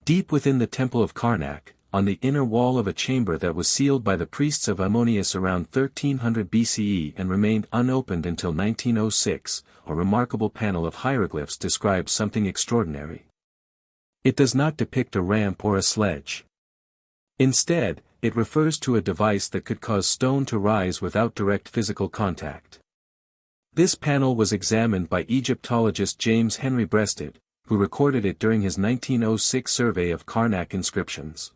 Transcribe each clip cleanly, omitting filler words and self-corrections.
Deep within the temple of Karnak, on the inner wall of a chamber that was sealed by the priests of Ammonius around 1300 BCE and remained unopened until 1906, a remarkable panel of hieroglyphs describes something extraordinary. It does not depict a ramp or a sledge. Instead, it refers to a device that could cause stone to rise without direct physical contact. This panel was examined by Egyptologist James Henry Breasted, who recorded it during his 1906 survey of Karnak inscriptions.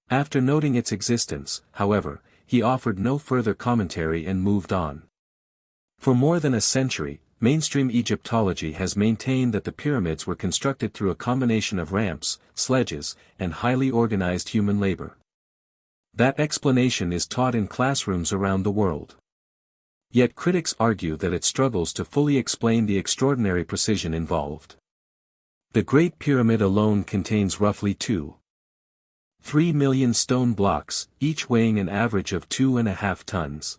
After noting its existence, however, he offered no further commentary and moved on. For more than a century, mainstream Egyptology has maintained that the pyramids were constructed through a combination of ramps, sledges, and highly organized human labor. That explanation is taught in classrooms around the world. Yet critics argue that it struggles to fully explain the extraordinary precision involved. The Great Pyramid alone contains roughly 2.3 million stone blocks, each weighing an average of 2.5 tons.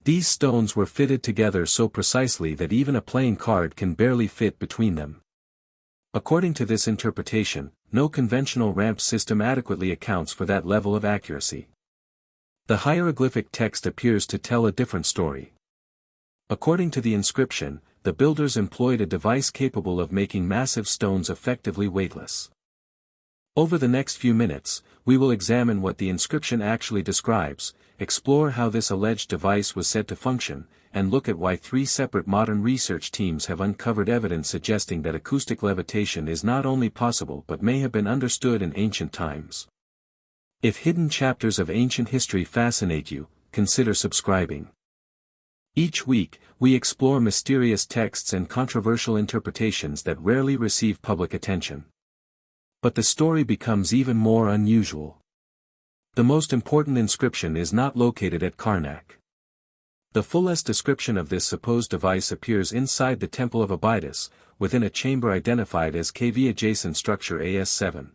These stones were fitted together so precisely that even a playing card can barely fit between them. According to this interpretation, no conventional ramp system adequately accounts for that level of accuracy. The hieroglyphic text appears to tell a different story. According to the inscription, the builders employed a device capable of making massive stones effectively weightless. Over the next few minutes, we will examine what the inscription actually describes, explore how this alleged device was said to function, and look at why 3 separate modern research teams have uncovered evidence suggesting that acoustic levitation is not only possible but may have been understood in ancient times. If hidden chapters of ancient history fascinate you, consider subscribing. Each week, we explore mysterious texts and controversial interpretations that rarely receive public attention. But the story becomes even more unusual. The most important inscription is not located at Karnak. The fullest description of this supposed device appears inside the Temple of Abydos, within a chamber identified as KV adjacent structure AS7.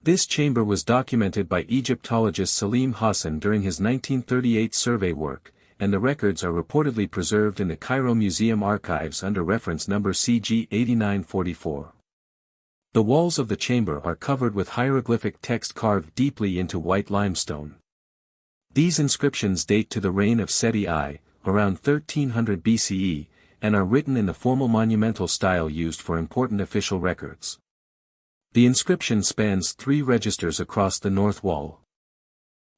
This chamber was documented by Egyptologist Salim Hassan during his 1938 survey work, and the records are reportedly preserved in the Cairo Museum archives under reference number CG 8944. The walls of the chamber are covered with hieroglyphic text carved deeply into white limestone. These inscriptions date to the reign of Seti I, around 1300 BCE, and are written in the formal monumental style used for important official records. The inscription spans 3 registers across the north wall.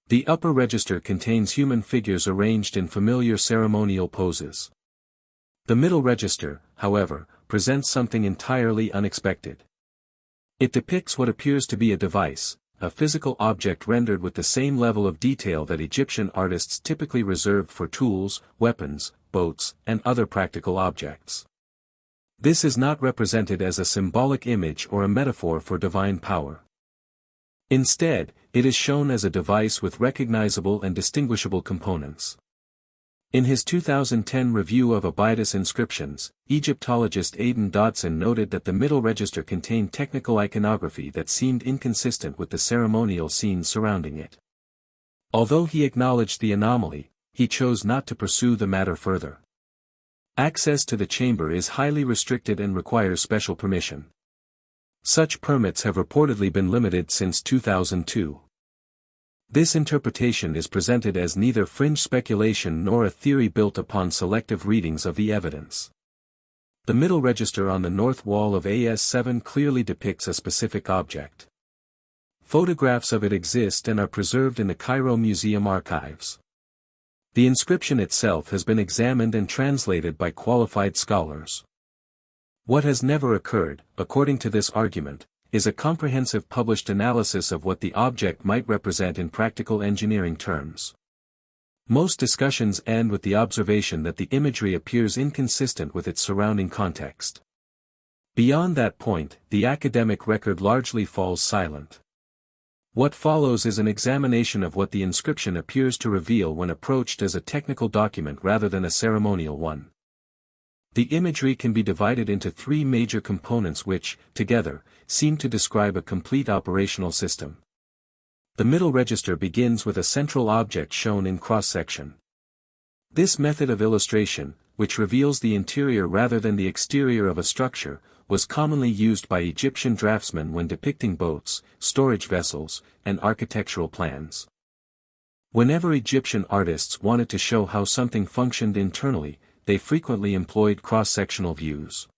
The upper register contains human figures arranged in familiar ceremonial poses. The middle register, however, presents something entirely unexpected. It depicts what appears to be a device, a physical object rendered with the same level of detail that Egyptian artists typically reserved for tools, weapons, boats, and other practical objects. This is not represented as a symbolic image or a metaphor for divine power. Instead, it is shown as a device with recognizable and distinguishable components. In his 2010 review of Abydos Inscriptions, Egyptologist Aidan Dodson noted that the middle register contained technical iconography that seemed inconsistent with the ceremonial scenes surrounding it. Although he acknowledged the anomaly, he chose not to pursue the matter further. Access to the chamber is highly restricted and requires special permission. Such permits have reportedly been limited since 2002. This interpretation is presented as neither fringe speculation nor a theory built upon selective readings of the evidence. The middle register on the north wall of AS7 clearly depicts a specific object. Photographs of it exist and are preserved in the Cairo Museum archives. The inscription itself has been examined and translated by qualified scholars. What has never occurred, according to this argument, is a comprehensive published analysis of what the object might represent in practical engineering terms. Most discussions end with the observation that the imagery appears inconsistent with its surrounding context. Beyond that point, the academic record largely falls silent. What follows is an examination of what the inscription appears to reveal when approached as a technical document rather than a ceremonial one. The imagery can be divided into 3 major components which, together, seem to describe a complete operational system. The middle register begins with a central object shown in cross-section. This method of illustration, which reveals the interior rather than the exterior of a structure, was commonly used by Egyptian draftsmen when depicting boats, storage vessels, and architectural plans. Whenever Egyptian artists wanted to show how something functioned internally, they frequently employed cross-sectional views.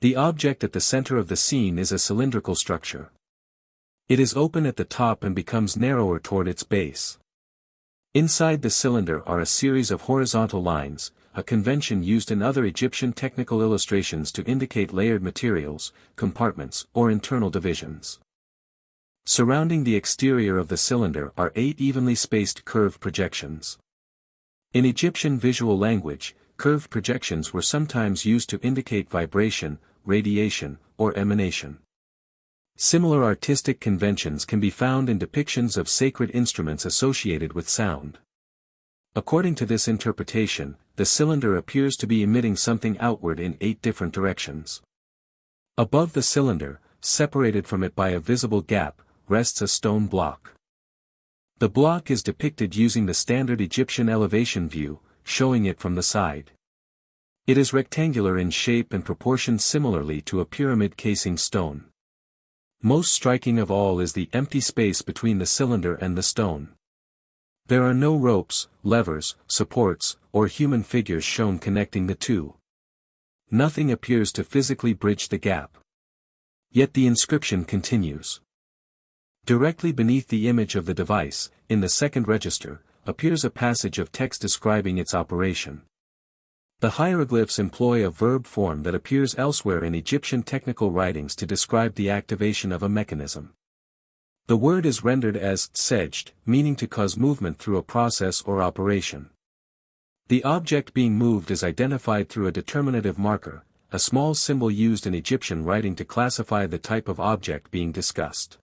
The object at the center of the scene is a cylindrical structure. It is open at the top and becomes narrower toward its base. Inside the cylinder are a series of horizontal lines, a convention used in other Egyptian technical illustrations to indicate layered materials, compartments, or internal divisions. Surrounding the exterior of the cylinder are 8 evenly spaced curved projections. In Egyptian visual language, curved projections were sometimes used to indicate vibration, radiation, or emanation. Similar artistic conventions can be found in depictions of sacred instruments associated with sound. According to this interpretation, the cylinder appears to be emitting something outward in 8 different directions. Above the cylinder, separated from it by a visible gap, rests a stone block. The block is depicted using the standard Egyptian elevation view, showing it from the side. It is rectangular in shape and proportioned similarly to a pyramid-casing stone. Most striking of all is the empty space between the cylinder and the stone. There are no ropes, levers, supports, or human figures shown connecting the two. Nothing appears to physically bridge the gap. Yet the inscription continues. Directly beneath the image of the device, in the second register, appears a passage of text describing its operation. The hieroglyphs employ a verb form that appears elsewhere in Egyptian technical writings to describe the activation of a mechanism. The word is rendered as sedged, meaning to cause movement through a process or operation. The object being moved is identified through a determinative marker, a small symbol used in Egyptian writing to classify the type of object being discussed.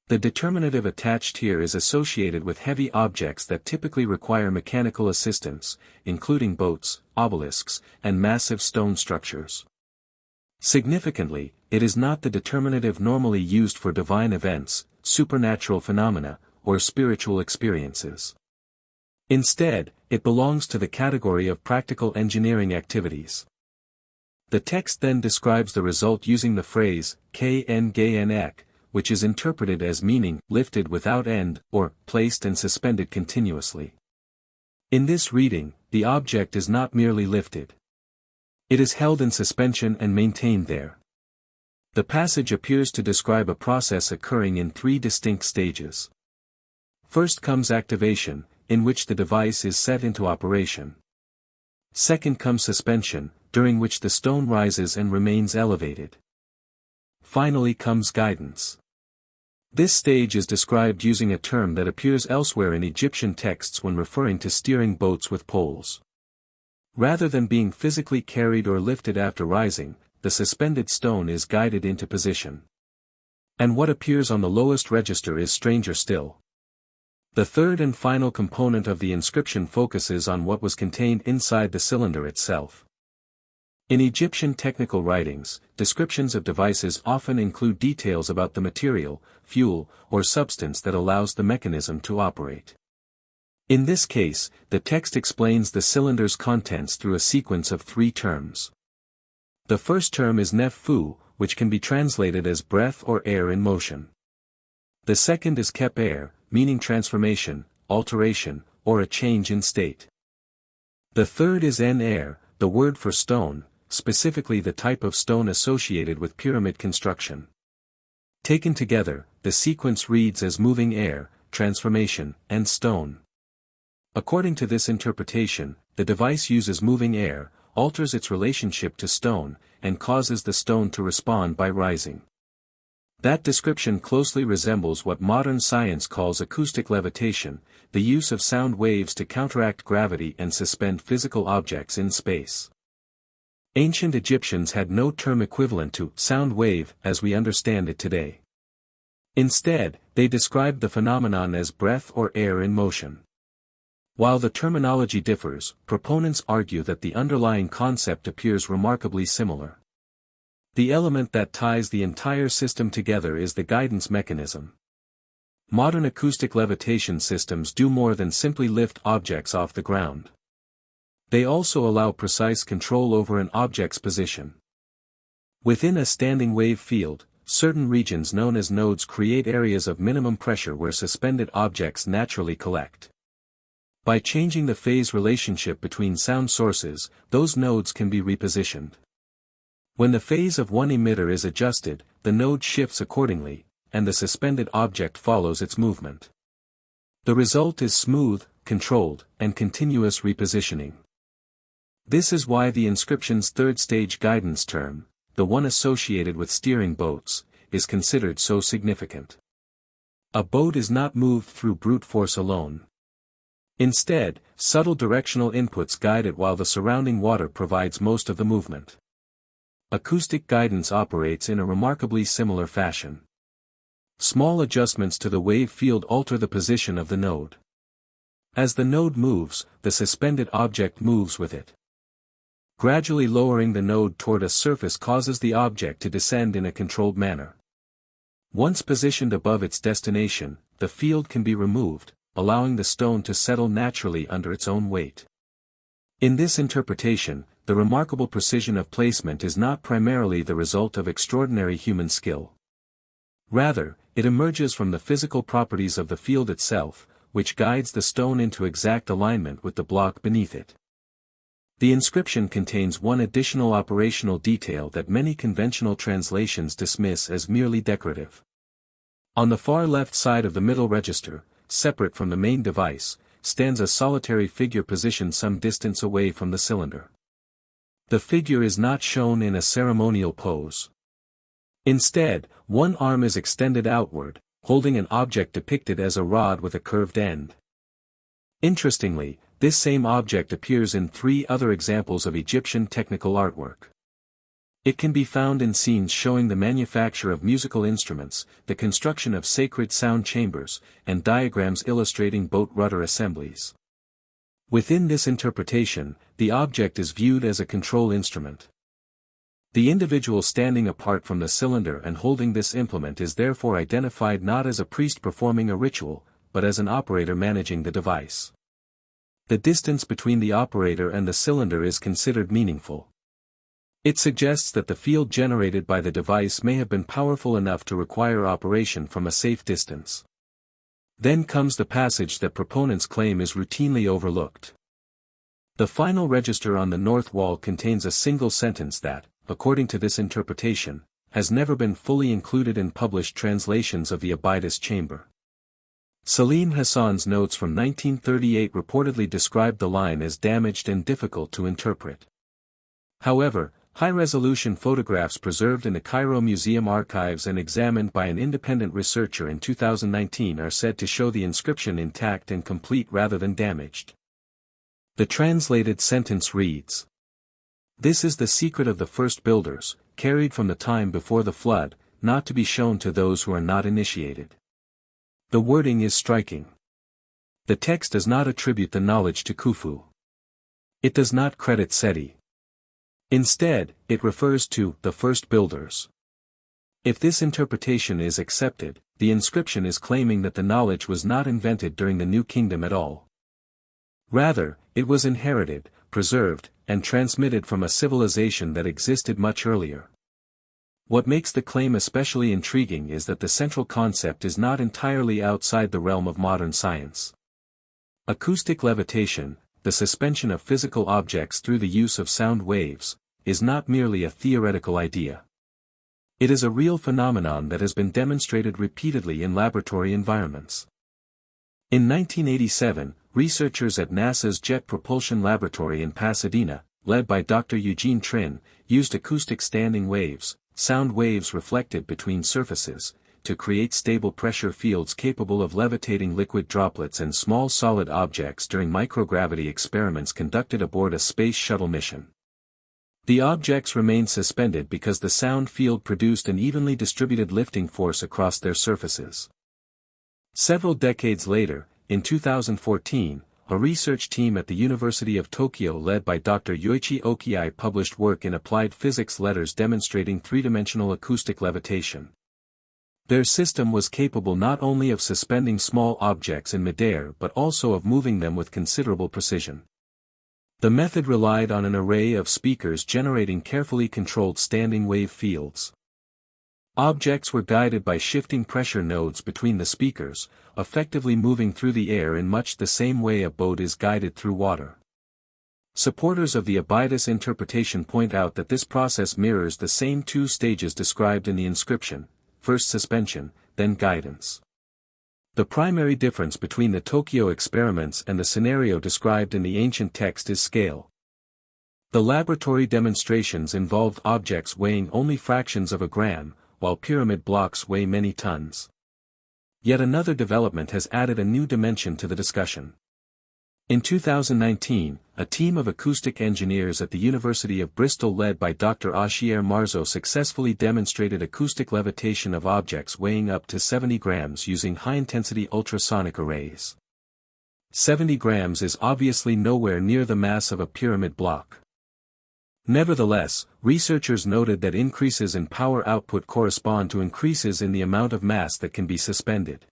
The determinative attached here is associated with heavy objects that typically require mechanical assistance, including boats, obelisks, and massive stone structures. Significantly, it is not the determinative normally used for divine events, supernatural phenomena, or spiritual experiences. Instead, it belongs to the category of practical engineering activities. The text then describes the result using the phrase, kngnek, which is interpreted as meaning, lifted without end, or, placed and suspended continuously. In this reading, the object is not merely lifted. It is held in suspension and maintained there. The passage appears to describe a process occurring in 3 distinct stages. First comes activation, in which the device is set into operation. Second comes suspension, during which the stone rises and remains elevated. Finally comes guidance. This stage is described using a term that appears elsewhere in Egyptian texts when referring to steering boats with poles. Rather than being physically carried or lifted after rising, the suspended stone is guided into position. And what appears on the lowest register is stranger still. The third and final component of the inscription focuses on what was contained inside the cylinder itself. In Egyptian technical writings, descriptions of devices often include details about the material, fuel, or substance that allows the mechanism to operate. In this case, the text explains the cylinder's contents through a sequence of 3 terms. The first term is nef-fu, which can be translated as breath or air in motion. The second is kep-air, meaning transformation, alteration, or a change in state. The third is en-air, the word for stone, specifically the type of stone associated with pyramid construction. Taken together, the sequence reads as moving air, transformation, and stone. According to this interpretation, the device uses moving air, alters its relationship to stone, and causes the stone to respond by rising. That description closely resembles what modern science calls acoustic levitation, the use of sound waves to counteract gravity and suspend physical objects in space. Ancient Egyptians had no term equivalent to sound wave as we understand it today. Instead, they described the phenomenon as breath or air in motion. While the terminology differs, proponents argue that the underlying concept appears remarkably similar. The element that ties the entire system together is the guidance mechanism. Modern acoustic levitation systems do more than simply lift objects off the ground. They also allow precise control over an object's position. Within a standing wave field, certain regions known as nodes create areas of minimum pressure where suspended objects naturally collect. By changing the phase relationship between sound sources, those nodes can be repositioned. When the phase of one emitter is adjusted, the node shifts accordingly, and the suspended object follows its movement. The result is smooth, controlled, and continuous repositioning. This is why the inscription's third-stage guidance term, the one associated with steering boats, is considered so significant. A boat is not moved through brute force alone. Instead, subtle directional inputs guide it while the surrounding water provides most of the movement. Acoustic guidance operates in a remarkably similar fashion. Small adjustments to the wave field alter the position of the node. As the node moves, the suspended object moves with it. Gradually lowering the node toward a surface causes the object to descend in a controlled manner. Once positioned above its destination, the field can be removed, allowing the stone to settle naturally under its own weight. In this interpretation, the remarkable precision of placement is not primarily the result of extraordinary human skill. Rather, it emerges from the physical properties of the field itself, which guides the stone into exact alignment with the block beneath it. The inscription contains one additional operational detail that many conventional translations dismiss as merely decorative. On the far left side of the middle register, separate from the main device, stands a solitary figure positioned some distance away from the cylinder. The figure is not shown in a ceremonial pose. Instead, one arm is extended outward, holding an object depicted as a rod with a curved end. Interestingly, this same object appears in 3 other examples of Egyptian technical artwork. It can be found in scenes showing the manufacture of musical instruments, the construction of sacred sound chambers, and diagrams illustrating boat rudder assemblies. Within this interpretation, the object is viewed as a control instrument. The individual standing apart from the cylinder and holding this implement is therefore identified not as a priest performing a ritual, but as an operator managing the device. The distance between the operator and the cylinder is considered meaningful. It suggests that the field generated by the device may have been powerful enough to require operation from a safe distance. Then comes the passage that proponents claim is routinely overlooked. The final register on the north wall contains a single sentence that, according to this interpretation, has never been fully included in published translations of the Abydos chamber. Salim Hassan's notes from 1938 reportedly described the line as damaged and difficult to interpret. However, high-resolution photographs preserved in the Cairo Museum archives and examined by an independent researcher in 2019 are said to show the inscription intact and complete rather than damaged. The translated sentence reads, "This is the secret of the first builders, carried from the time before the flood, not to be shown to those who are not initiated." The wording is striking. The text does not attribute the knowledge to Khufu. It does not credit Seti. Instead, it refers to the first builders. If this interpretation is accepted, the inscription is claiming that the knowledge was not invented during the New Kingdom at all. Rather, it was inherited, preserved, and transmitted from a civilization that existed much earlier. What makes the claim especially intriguing is that the central concept is not entirely outside the realm of modern science. Acoustic levitation, the suspension of physical objects through the use of sound waves, is not merely a theoretical idea. It is a real phenomenon that has been demonstrated repeatedly in laboratory environments. In 1987, researchers at NASA's Jet Propulsion Laboratory in Pasadena, led by Dr. Eugene Trin, used acoustic standing waves, sound waves reflected between surfaces, to create stable pressure fields capable of levitating liquid droplets and small solid objects during microgravity experiments conducted aboard a space shuttle mission. The objects remained suspended because the sound field produced an evenly distributed lifting force across their surfaces. Several decades later, in 2014, a research team at the University of Tokyo led by Dr. Yoichi Okiai published work in Applied Physics Letters demonstrating three-dimensional acoustic levitation. Their system was capable not only of suspending small objects in midair but also of moving them with considerable precision. The method relied on an array of speakers generating carefully controlled standing wave fields. Objects were guided by shifting pressure nodes between the speakers, effectively moving through the air in much the same way a boat is guided through water. Supporters of the Abydos interpretation point out that this process mirrors the same two stages described in the inscription, first suspension, then guidance. The primary difference between the Tokyo experiments and the scenario described in the ancient text is scale. The laboratory demonstrations involved objects weighing only fractions of a gram, while pyramid blocks weigh many tons. Yet another development has added a new dimension to the discussion. In 2019, a team of acoustic engineers at the University of Bristol led by Dr. Ashier Marzo successfully demonstrated acoustic levitation of objects weighing up to 70 grams using high-intensity ultrasonic arrays. 70 grams is obviously nowhere near the mass of a pyramid block. Nevertheless, researchers noted that increases in power output correspond to increases in the amount of mass that can be suspended.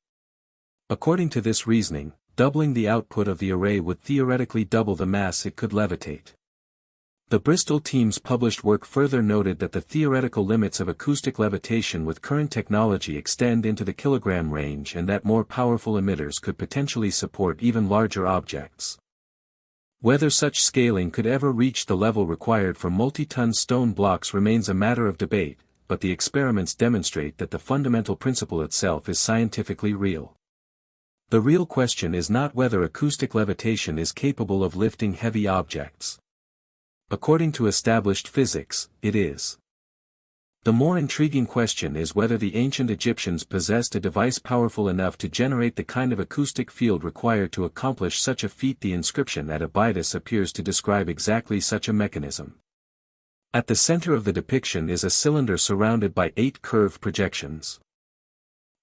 According to this reasoning, doubling the output of the array would theoretically double the mass it could levitate. The Bristol team's published work further noted that the theoretical limits of acoustic levitation with current technology extend into the kilogram range and that more powerful emitters could potentially support even larger objects. Whether such scaling could ever reach the level required for multi-ton stone blocks remains a matter of debate, but the experiments demonstrate that the fundamental principle itself is scientifically real. The real question is not whether acoustic levitation is capable of lifting heavy objects. According to established physics, it is. The more intriguing question is whether the ancient Egyptians possessed a device powerful enough to generate the kind of acoustic field required to accomplish such a feat. The inscription at Abydos appears to describe exactly such a mechanism. At the center of the depiction is a cylinder surrounded by 8 curved projections.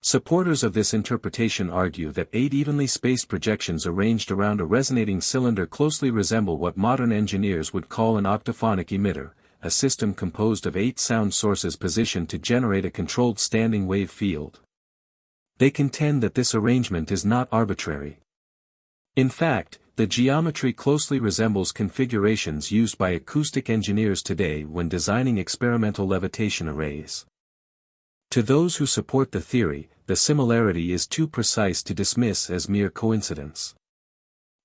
Supporters of this interpretation argue that 8 evenly spaced projections arranged around a resonating cylinder closely resemble what modern engineers would call an octaphonic emitter, a system composed of 8 sound sources positioned to generate a controlled standing wave field. They contend that this arrangement is not arbitrary. In fact, the geometry closely resembles configurations used by acoustic engineers today when designing experimental levitation arrays. To those who support the theory, the similarity is too precise to dismiss as mere coincidence.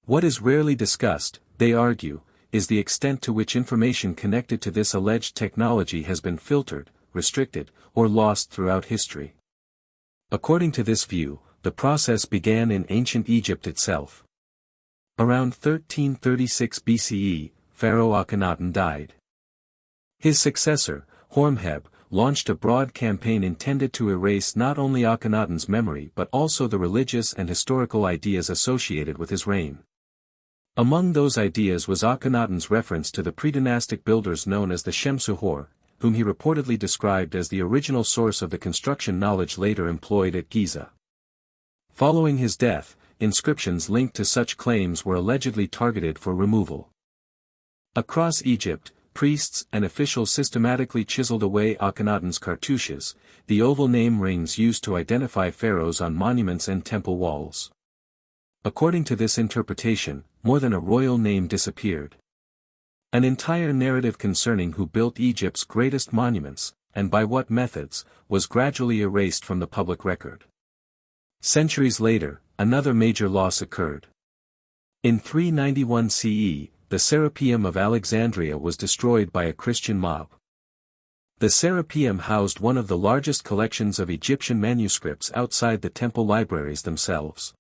What is rarely discussed, they argue, is the extent to which information connected to this alleged technology has been filtered, restricted, or lost throughout history. According to this view, the process began in ancient Egypt itself. Around 1336 BCE, Pharaoh Akhenaten died. His successor, Horemheb, launched a broad campaign intended to erase not only Akhenaten's memory but also the religious and historical ideas associated with his reign. Among those ideas was Akhenaten's reference to the predynastic builders known as the Shemsuhor, whom he reportedly described as the original source of the construction knowledge later employed at Giza. Following his death, inscriptions linked to such claims were allegedly targeted for removal. Across Egypt, priests and officials systematically chiseled away Akhenaten's cartouches, the oval name rings used to identify pharaohs on monuments and temple walls. According to this interpretation, more than a royal name disappeared. An entire narrative concerning who built Egypt's greatest monuments, and by what methods, was gradually erased from the public record. Centuries later, another major loss occurred. In 391 CE, the Serapeum of Alexandria was destroyed by a Christian mob. The Serapeum housed one of the largest collections of Egyptian manuscripts outside the temple libraries themselves.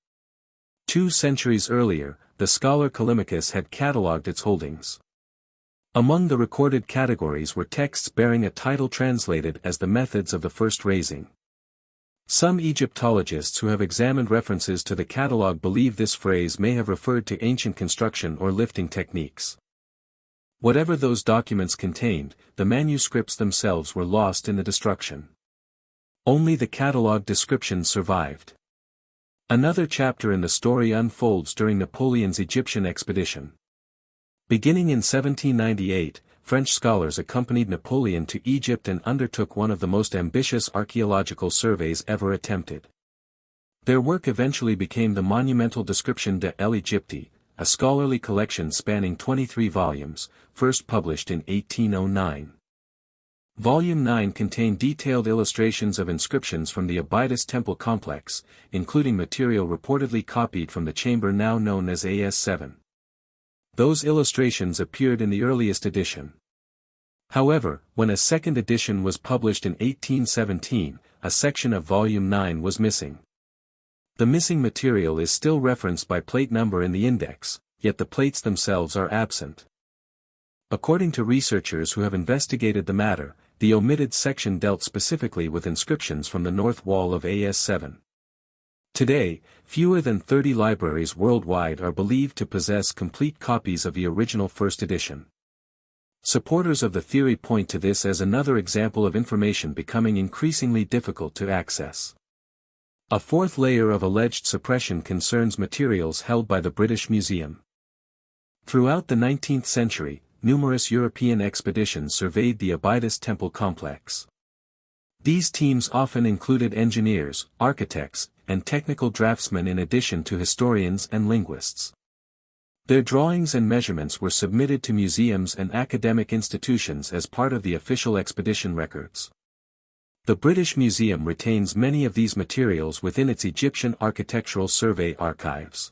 2 centuries earlier, the scholar Callimachus had catalogued its holdings. Among the recorded categories were texts bearing a title translated as the methods of the first raising. Some Egyptologists who have examined references to the catalogue believe this phrase may have referred to ancient construction or lifting techniques. Whatever those documents contained, the manuscripts themselves were lost in the destruction. Only the catalogue descriptions survived. Another chapter in the story unfolds during Napoleon's Egyptian expedition. Beginning in 1798, French scholars accompanied Napoleon to Egypt and undertook one of the most ambitious archaeological surveys ever attempted. Their work eventually became the monumental Description de l'Égypte, a scholarly collection spanning 23 volumes, first published in 1809. Volume 9 contained detailed illustrations of inscriptions from the Abydos temple complex, including material reportedly copied from the chamber now known as AS7. Those illustrations appeared in the earliest edition. However, when a second edition was published in 1817, a section of Volume 9 was missing. The missing material is still referenced by plate number in the index, yet the plates themselves are absent. According to researchers who have investigated the matter, the omitted section dealt specifically with inscriptions from the north wall of AS7. Today, fewer than 30 libraries worldwide are believed to possess complete copies of the original first edition. Supporters of the theory point to this as another example of information becoming increasingly difficult to access. A fourth layer of alleged suppression concerns materials held by the British Museum. Throughout the 19th century, numerous European expeditions surveyed the Abydos temple complex. These teams often included engineers, architects, and technical draftsmen in addition to historians and linguists. Their drawings and measurements were submitted to museums and academic institutions as part of the official expedition records. The British Museum retains many of these materials within its Egyptian Architectural Survey archives.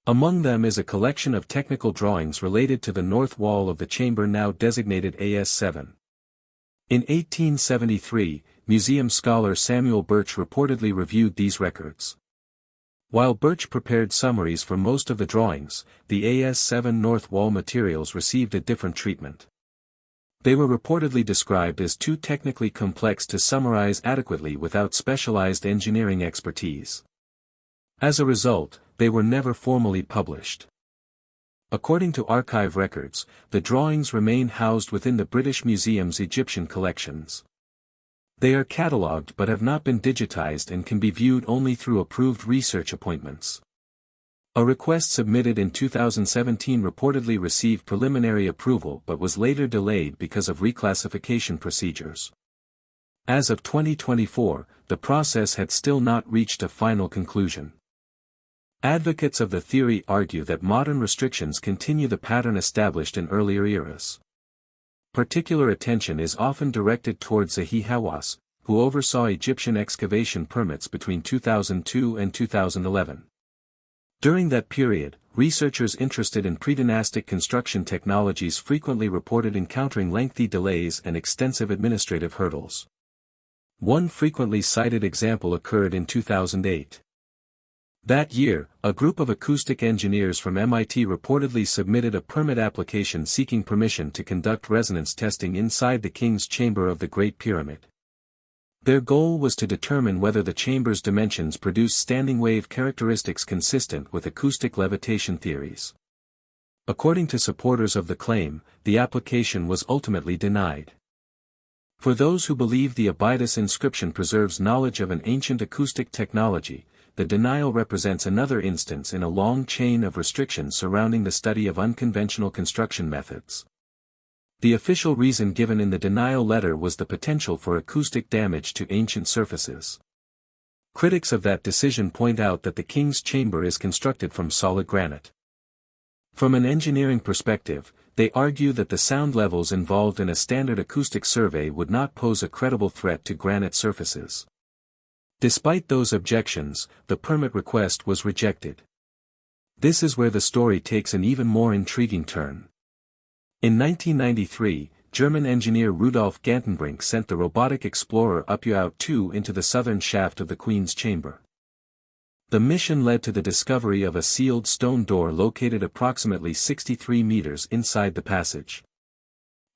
Among them is a collection of technical drawings related to the north wall of the chamber now designated AS7. In 1873, museum scholar Samuel Birch reportedly reviewed these records. While Birch prepared summaries for most of the drawings, the AS7 north wall materials received a different treatment. They were reportedly described as too technically complex to summarize adequately without specialized engineering expertise. As a result, they were never formally published. According to archive records, the drawings remain housed within the British Museum's Egyptian collections. They are catalogued but have not been digitized and can be viewed only through approved research appointments. A request submitted in 2017 reportedly received preliminary approval but was later delayed because of reclassification procedures. As of 2024, the process had still not reached a final conclusion. Advocates of the theory argue that modern restrictions continue the pattern established in earlier eras. Particular attention is often directed towards Zahi Hawass, who oversaw Egyptian excavation permits between 2002 and 2011. During that period, researchers interested in predynastic construction technologies frequently reported encountering lengthy delays and extensive administrative hurdles. One frequently cited example occurred in 2008. That year, a group of acoustic engineers from MIT reportedly submitted a permit application seeking permission to conduct resonance testing inside the King's Chamber of the Great Pyramid. Their goal was to determine whether the chamber's dimensions produced standing wave characteristics consistent with acoustic levitation theories. According to supporters of the claim, the application was ultimately denied. For those who believe the Abydos inscription preserves knowledge of an ancient acoustic technology, the denial represents another instance in a long chain of restrictions surrounding the study of unconventional construction methods. The official reason given in the denial letter was the potential for acoustic damage to ancient surfaces. Critics of that decision point out that the King's Chamber is constructed from solid granite. From an engineering perspective, they argue that the sound levels involved in a standard acoustic survey would not pose a credible threat to granite surfaces. Despite those objections, the permit request was rejected. This is where the story takes an even more intriguing turn. In 1993, German engineer Rudolf Gantenbrink sent the robotic explorer Abydos 2 into the southern shaft of the Queen's Chamber. The mission led to the discovery of a sealed stone door located approximately 63 meters inside the passage.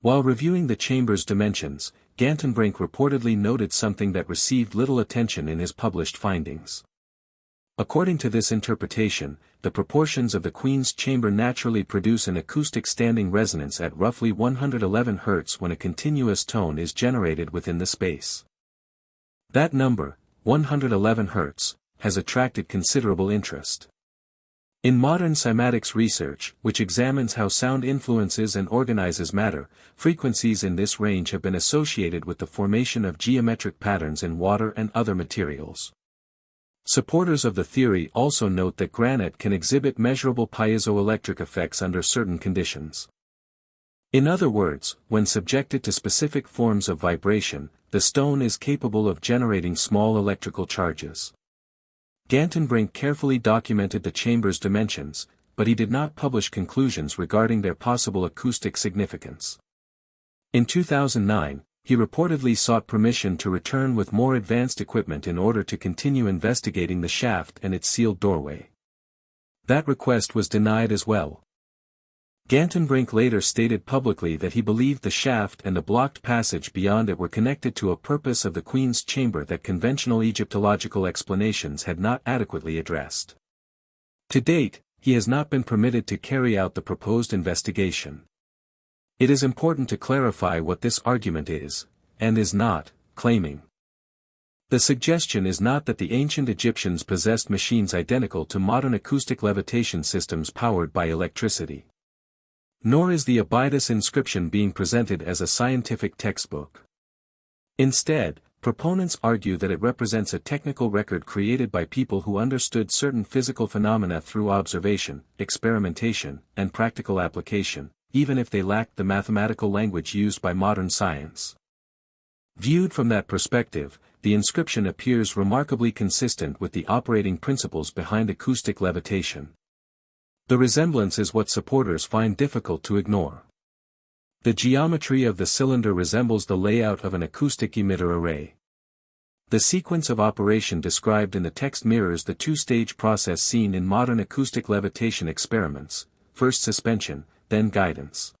While reviewing the chamber's dimensions, Gantenbrink reportedly noted something that received little attention in his published findings. According to this interpretation, the proportions of the Queen's Chamber naturally produce an acoustic standing resonance at roughly 111 Hz when a continuous tone is generated within the space. That number, 111 Hz, has attracted considerable interest. In modern cymatics research, which examines how sound influences and organizes matter, frequencies in this range have been associated with the formation of geometric patterns in water and other materials. Supporters of the theory also note that granite can exhibit measurable piezoelectric effects under certain conditions. In other words, when subjected to specific forms of vibration, the stone is capable of generating small electrical charges. Gantenbrink carefully documented the chamber's dimensions, but he did not publish conclusions regarding their possible acoustic significance. In 2009, he reportedly sought permission to return with more advanced equipment in order to continue investigating the shaft and its sealed doorway. That request was denied as well. Gantenbrink later stated publicly that he believed the shaft and the blocked passage beyond it were connected to a purpose of the Queen's chamber that conventional Egyptological explanations had not adequately addressed. To date, he has not been permitted to carry out the proposed investigation. It is important to clarify what this argument is, and is not, claiming. The suggestion is not that the ancient Egyptians possessed machines identical to modern acoustic levitation systems powered by electricity. Nor is the Abydos inscription being presented as a scientific textbook. Instead, proponents argue that it represents a technical record created by people who understood certain physical phenomena through observation, experimentation, and practical application, even if they lacked the mathematical language used by modern science. Viewed from that perspective, the inscription appears remarkably consistent with the operating principles behind acoustic levitation. The resemblance is what supporters find difficult to ignore. The geometry of the cylinder resembles the layout of an acoustic emitter array. The sequence of operation described in the text mirrors the two-stage process seen in modern acoustic levitation experiments, first suspension, then guidance.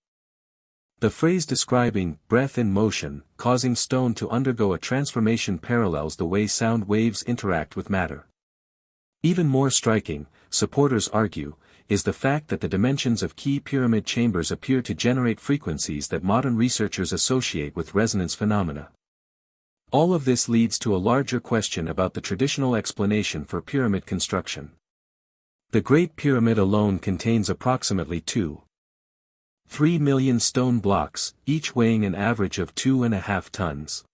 The phrase describing breath in motion, causing stone to undergo a transformation parallels the way sound waves interact with matter. Even more striking, supporters argue, is the fact that the dimensions of key pyramid chambers appear to generate frequencies that modern researchers associate with resonance phenomena. All of this leads to a larger question about the traditional explanation for pyramid construction. The Great Pyramid alone contains approximately 2.3 million stone blocks, each weighing an average of 2.5 tons.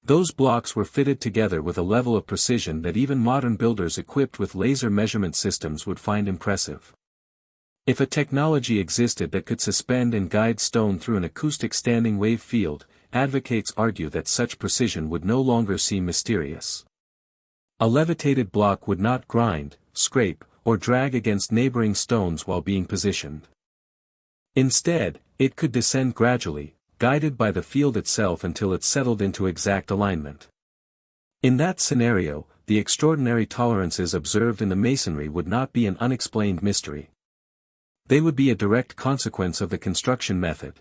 Those blocks were fitted together with a level of precision that even modern builders equipped with laser measurement systems would find impressive. If a technology existed that could suspend and guide stone through an acoustic standing wave field, advocates argue that such precision would no longer seem mysterious. A levitated block would not grind, scrape, or drag against neighboring stones while being positioned. Instead, it could descend gradually, guided by the field itself until it settled into exact alignment. In that scenario, the extraordinary tolerances observed in the masonry would not be an unexplained mystery. They would be a direct consequence of the construction method.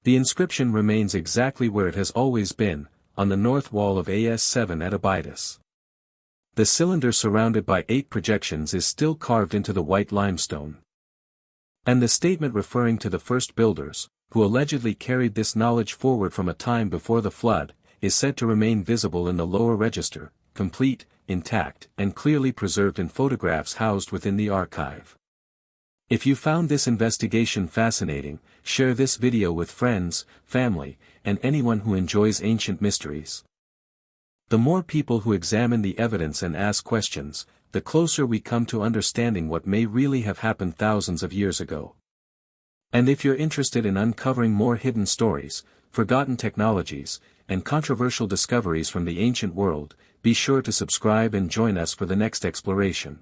The inscription remains exactly where it has always been, on the north wall of AS7 at Abydos. The cylinder surrounded by 8 projections is still carved into the white limestone. And the statement referring to the first builders, who allegedly carried this knowledge forward from a time before the flood, is said to remain visible in the lower register, complete, intact, and clearly preserved in photographs housed within the archive. If you found this investigation fascinating, share this video with friends, family, and anyone who enjoys ancient mysteries. The more people who examine the evidence and ask questions, the closer we come to understanding what may really have happened thousands of years ago. And if you're interested in uncovering more hidden stories, forgotten technologies, and controversial discoveries from the ancient world, be sure to subscribe and join us for the next exploration.